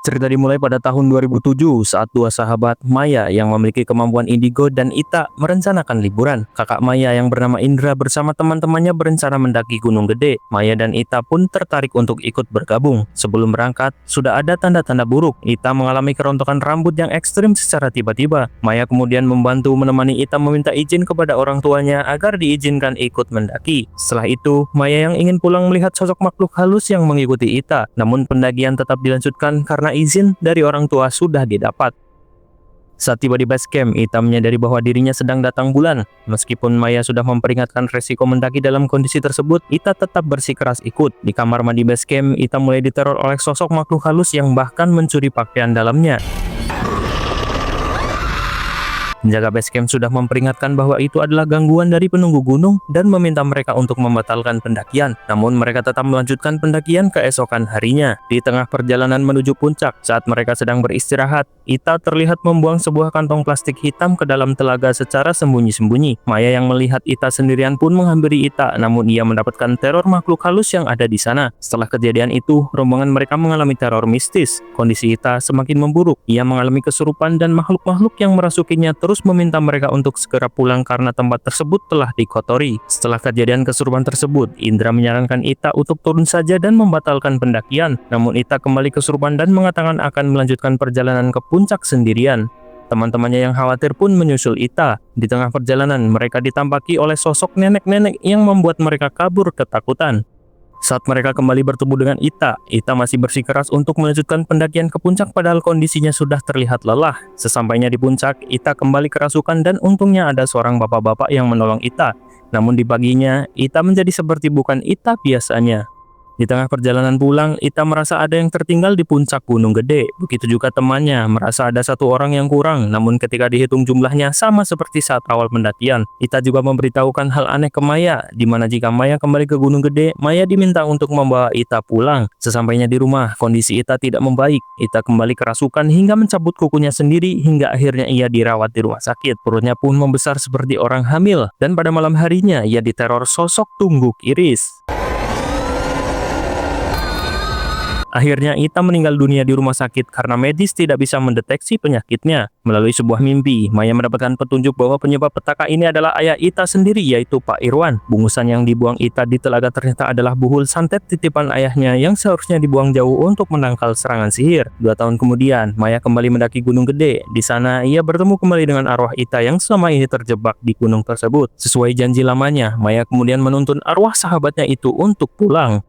Cerita dimulai pada tahun 2007 saat dua sahabat Maya yang memiliki kemampuan indigo dan Ita merencanakan liburan. Kakak Maya yang bernama Indra bersama teman-temannya berencana mendaki Gunung Gede. Maya dan Ita pun tertarik untuk ikut bergabung. Sebelum berangkat, sudah ada tanda-tanda buruk. Ita mengalami kerontokan rambut yang ekstrim secara tiba-tiba. Maya kemudian membantu menemani Ita meminta izin kepada orang tuanya agar diizinkan ikut mendaki. Setelah itu, Maya yang ingin pulang melihat sosok makhluk halus yang mengikuti Ita. Namun pendakian tetap dilanjutkan karena izin dari orang tua sudah didapat. Saat tiba di base camp, Ita menyadari bahwa dirinya sedang datang bulan. Meskipun Maya sudah memperingatkan resiko mendaki dalam kondisi tersebut, Ita tetap bersikeras ikut. Di kamar mandi base camp, Ita mulai diteror oleh sosok makhluk halus yang bahkan mencuri pakaian dalamnya. Penjaga base camp sudah memperingatkan bahwa itu adalah gangguan dari penunggu gunung dan meminta mereka untuk membatalkan pendakian. Namun mereka tetap melanjutkan pendakian keesokan harinya. Di tengah perjalanan menuju puncak, saat mereka sedang beristirahat, Ita terlihat membuang sebuah kantong plastik hitam ke dalam telaga secara sembunyi-sembunyi. Maya yang melihat Ita sendirian pun menghampiri Ita, namun ia mendapatkan teror makhluk halus yang ada di sana. Setelah kejadian itu, rombongan mereka mengalami teror mistis. Kondisi Ita semakin memburuk. Ia mengalami kesurupan dan makhluk-makhluk yang merasukinya terus meminta mereka untuk segera pulang karena tempat tersebut telah dikotori. Setelah kejadian kesurupan tersebut, Indra menyarankan Ita untuk turun saja dan membatalkan pendakian. Namun Ita kembali kesurupan dan mengatakan akan melanjutkan perjalanan ke puncak sendirian. Teman-temannya yang khawatir pun menyusul Ita. Di tengah perjalanan, mereka ditampaki oleh sosok nenek-nenek yang membuat mereka kabur ketakutan. Saat mereka kembali bertemu dengan Ita masih bersikeras untuk melanjutkan pendakian ke puncak padahal kondisinya sudah terlihat lelah. Sesampainya di puncak, Ita kembali kerasukan dan untungnya ada seorang bapak-bapak yang menolong Ita. Namun di paginya, Ita menjadi seperti bukan Ita biasanya. Di tengah perjalanan pulang, Ita merasa ada yang tertinggal di puncak Gunung Gede. Begitu juga temannya, merasa ada satu orang yang kurang. Namun ketika dihitung jumlahnya sama seperti saat awal pendakian. Ita juga memberitahukan hal aneh ke Maya, di mana jika Maya kembali ke Gunung Gede, Maya diminta untuk membawa Ita pulang. Sesampainya di rumah, kondisi Ita tidak membaik. Ita kembali kerasukan hingga mencabut kukunya sendiri hingga akhirnya ia dirawat di rumah sakit. Perutnya pun membesar seperti orang hamil. Dan pada malam harinya, ia diteror sosok Tungguk Iris. Akhirnya Ita meninggal dunia di rumah sakit karena medis tidak bisa mendeteksi penyakitnya. Melalui sebuah mimpi, Maya mendapatkan petunjuk bahwa penyebab petaka ini adalah ayah Ita sendiri, yaitu Pak Irwan. Bungusan yang dibuang Ita di telaga ternyata adalah buhul santet titipan ayahnya yang seharusnya dibuang jauh untuk menangkal serangan sihir. 2 tahun kemudian, Maya kembali mendaki Gunung Gede. Di sana, ia bertemu kembali dengan arwah Ita yang selama ini terjebak di gunung tersebut. Sesuai janji lamanya, Maya kemudian menuntun arwah sahabatnya itu untuk pulang.